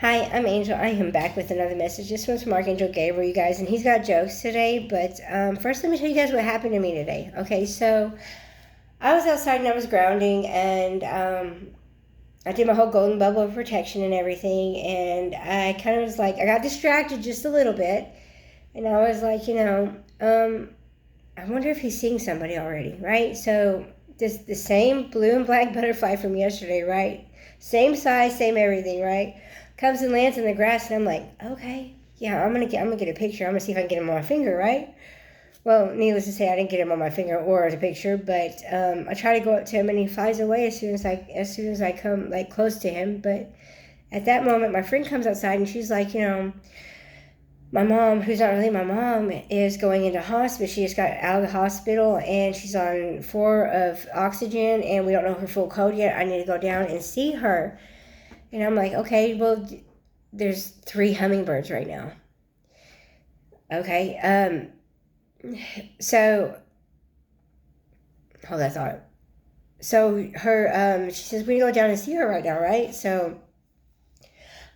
Hi, I'm Angel. I am back with another message. This one's from Archangel Gabriel, you guys, and he's got jokes today. But first, let me tell you guys what happened to me today. Okay, so I was outside and I was grounding, and I did my whole golden bubble of protection and everything, and I kind of was like, I got distracted just a little bit, and I was like, I wonder if he's seeing somebody already, right? So this the same blue and black butterfly from yesterday, right? Same size, same everything, right? Comes and lands in the grass, and I'm like, okay, yeah, I'm gonna get a picture. I'm gonna see if I can get him on my finger, right? Well, needless to say, I didn't get him on my finger or as a picture, but I try to go up to him, and he flies away as soon as I come like close to him. But at that moment, my friend comes outside, and she's like, my mom, who's not really my mom, is going into hospice. She just got out of the hospital, and she's on 4 of oxygen, and we don't know her full code yet. I need to go down and see her. And I'm like, okay, well, there's 3 hummingbirds right now. Okay, so, hold that thought. So she says, we need to go down and see her right now, right? So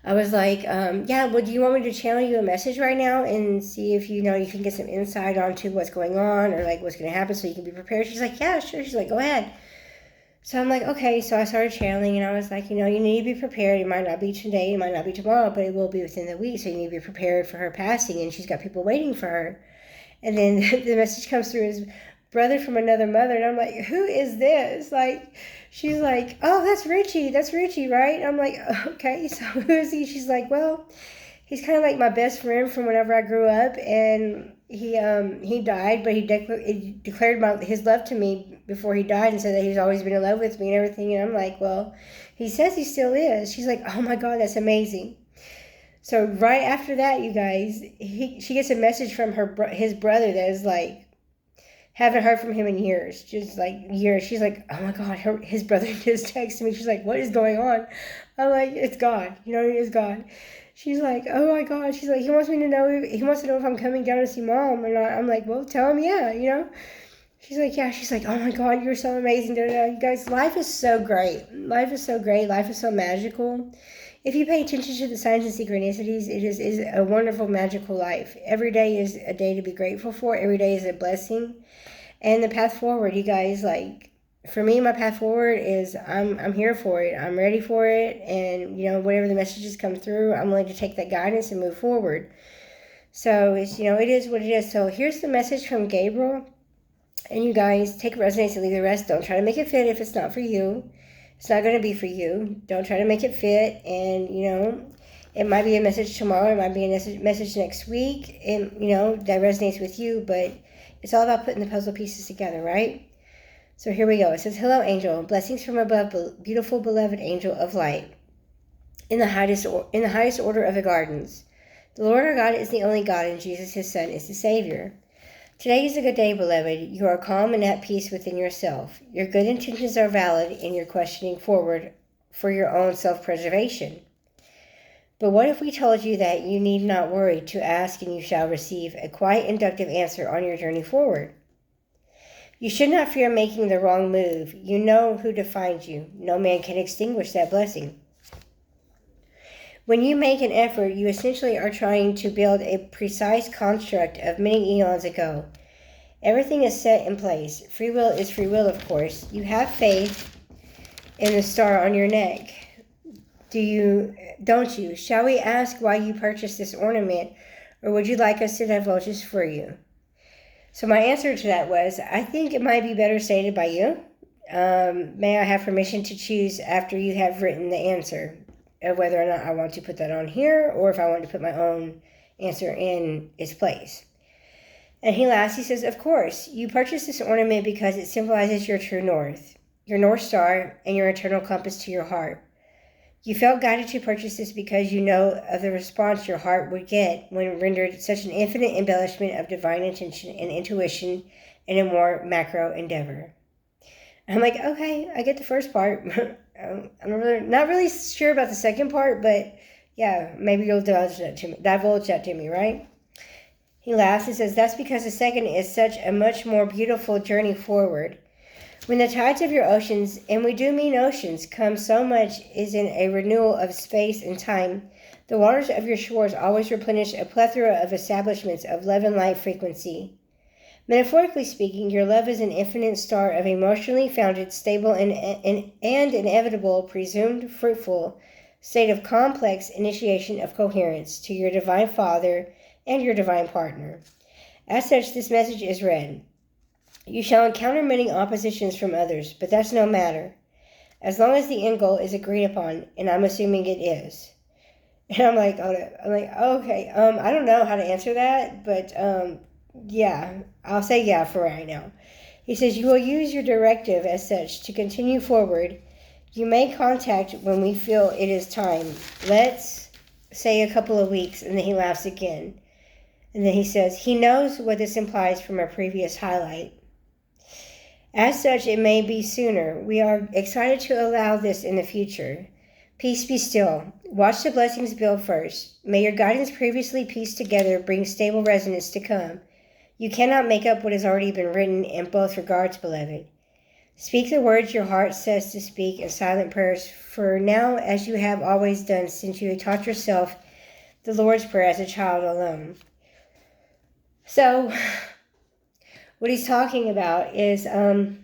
I was like, yeah, well, do you want me to channel you a message right now and see if you can get some insight onto what's going on or like what's going to happen so you can be prepared? She's like, yeah, sure. She's like, go ahead. So I'm like, okay. So I started channeling, and I was like, you need to be prepared. It might not be today, it might not be tomorrow, but it will be within the week. So you need to be prepared for her passing, and she's got people waiting for her. And then the message comes through as brother from another mother, and I'm like, who is this? Like, she's like, oh, that's Richie, right? And I'm like, okay, so who is he? She's like, well, he's kind of like my best friend from whenever I grew up, and he died, but he declared his love to me before he died and said that he's always been in love with me and everything. And I'm like, well, he says he still is. She's like, oh my God, that's amazing. So right after that, you guys, she gets a message from his brother that is like, haven't heard from him in years, just like years. She's like, oh my God, his brother just texted me. She's like, what is going on? I'm like, it's God. It's God. She's like, oh my God. She's like, he wants to know if I'm coming down to see mom or not. I'm like, well, tell him, yeah. She's like, yeah. She's like, oh my God, you're so amazing. You guys, life is so great. Life is so great. Life is so magical. If you pay attention to the signs and synchronicities, it is a wonderful, magical life. Every day is a day to be grateful for. Every day is a blessing. And the path forward, you guys, like, for me, my path forward is I'm here for it. I'm ready for it. And, whatever the messages come through, I'm willing to take that guidance and move forward. So, it is what it is. So here's the message from Gabriel. And you guys, take resonance and leave the rest. Don't try to make it fit if it's not for you. It's not going to be for you. Don't try to make it fit. And, it might be a message tomorrow. It might be a message next week. And, that resonates with you. But it's all about putting the puzzle pieces together, right? So here we go. It says, hello, angel. Blessings from above, beautiful, beloved angel of light. In the highest order of the gardens. The Lord our God is the only God, and Jesus, his Son, is the Savior. Today is a good day, beloved. You are calm and at peace within yourself. Your good intentions are valid, and you're questioning forward for your own self-preservation. But what if we told you that you need not worry to ask and you shall receive a quiet inductive answer on your journey forward? You should not fear making the wrong move. You know who defines you. No man can extinguish that blessing. When you make an effort, you essentially are trying to build a precise construct of many eons ago. Everything is set in place. Free will is free will, of course. You have faith in the star on your neck. Don't you? Shall we ask why you purchased this ornament, or would you like us to divulge this for you? So my answer to that was, I think it might be better stated by you. May I have permission to choose after you have written the answer of whether or not I want to put that on here, or if I want to put my own answer in its place? And he laughs. He says, of course, you purchased this ornament because it symbolizes your true north, your North Star, and your eternal compass to your heart. You felt guided to purchase this because you know of the response your heart would get when rendered such an infinite embellishment of divine intention and intuition in a more macro endeavor. I'm like, okay, I get the first part. I'm not really sure about the second part, but yeah, maybe you'll divulge that to me, right? He laughs and says, that's because the second is such a much more beautiful journey forward. When the tides of your oceans, and we do mean oceans, come, so much is in a renewal of space and time. The waters of your shores always replenish a plethora of establishments of love and light frequency. Metaphorically speaking, your love is an infinite star of emotionally founded, stable, and inevitable, presumed fruitful state of complex initiation of coherence to your divine Father and your divine partner. As such, this message is read. You shall encounter many oppositions from others, but that's no matter, as long as the end goal is agreed upon, and I'm assuming it is. And I'm like, okay, I don't know how to answer that, but yeah, I'll say yeah for right now. He says, you will use your directive as such to continue forward. You may contact when we feel it is time. Let's say a couple of weeks, and then he laughs again. And then he says, he knows what this implies from our previous highlight. As such, it may be sooner. We are excited to allow this in the future. Peace be still. Watch the blessings build first. May your guidance previously pieced together bring stable resonance to come. You cannot make up what has already been written in both regards, beloved. Speak the words your heart says to speak in silent prayers for now, as you have always done since you taught yourself the Lord's Prayer as a child alone. So, what he's talking about is, I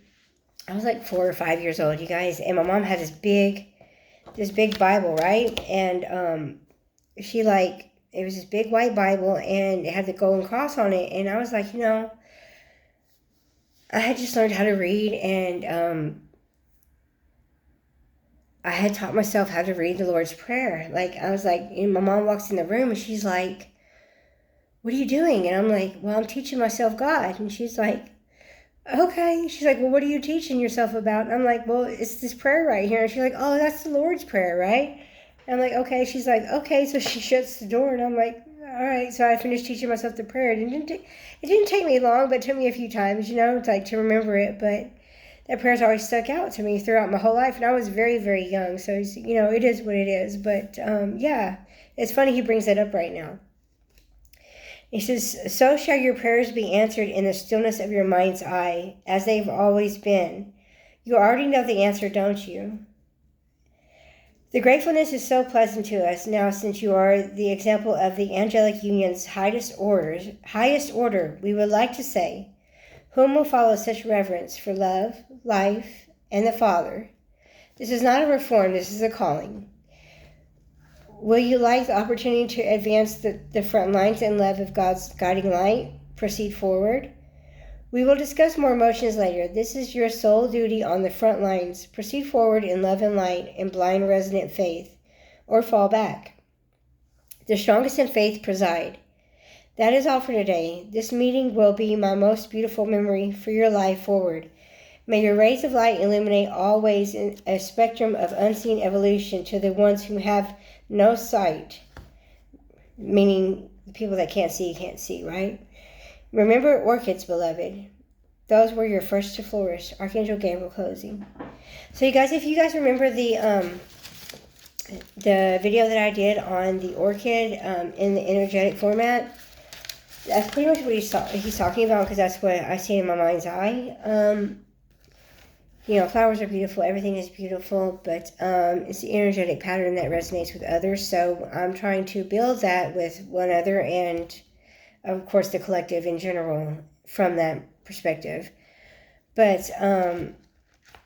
was like 4 or 5 years old, you guys, and my mom had this big Bible, right? And it was this big white Bible, and it had the golden cross on it, and I was like, I had just learned how to read, and I had taught myself how to read the Lord's Prayer. Like, I was like, my mom walks in the room, and she's like, what are you doing? And I'm like, well, I'm teaching myself God. And she's like, okay. She's like, well, what are you teaching yourself about? And I'm like, well, it's this prayer right here. And she's like, oh, that's the Lord's Prayer, right? And I'm like, okay. She's like, okay. So she shuts the door, and I'm like, all right. So I finished teaching myself the prayer. It didn't take me long, but it took me a few times, to remember it. But that prayer's always stuck out to me throughout my whole life. And I was very, very young. So, it is what it is. But, yeah, it's funny he brings that up right now. He says, so shall your prayers be answered in the stillness of your mind's eye, as they've always been. You already know the answer, don't you? The gratefulness is so pleasant to us now, since you are the example of the angelic union's highest order, we would like to say, whom will follow such reverence for love, life, and the Father? This is not a reform, this is a calling. Will you like the opportunity to advance the front lines in love of God's guiding light? Proceed forward. We will discuss more emotions later. This is your sole duty on the front lines. Proceed forward in love and light in blind resonant faith, or fall back. The strongest in faith preside. That is all for today. This meeting will be my most beautiful memory for your life forward. May your rays of light illuminate all ways in a spectrum of unseen evolution to the ones who have no sight, meaning the people that can't see, right? Remember orchids, beloved. Those were your first to flourish. Archangel Gabriel closing. So you guys, if you guys remember the video that I did on the orchid in the energetic format, that's pretty much what he's talking about, because that's what I see in my mind's eye. Flowers are beautiful, everything is beautiful, but it's the energetic pattern that resonates with others. So I'm trying to build that with one other, and of course the collective in general from that perspective. But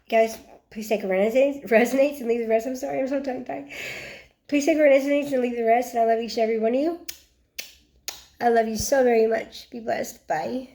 guys, please take a resonates and leave the rest. I'm sorry, I'm so tongue-tied. Please take a resonates and leave the rest, and I love each and every one of you. I love you so very much. Be blessed. Bye.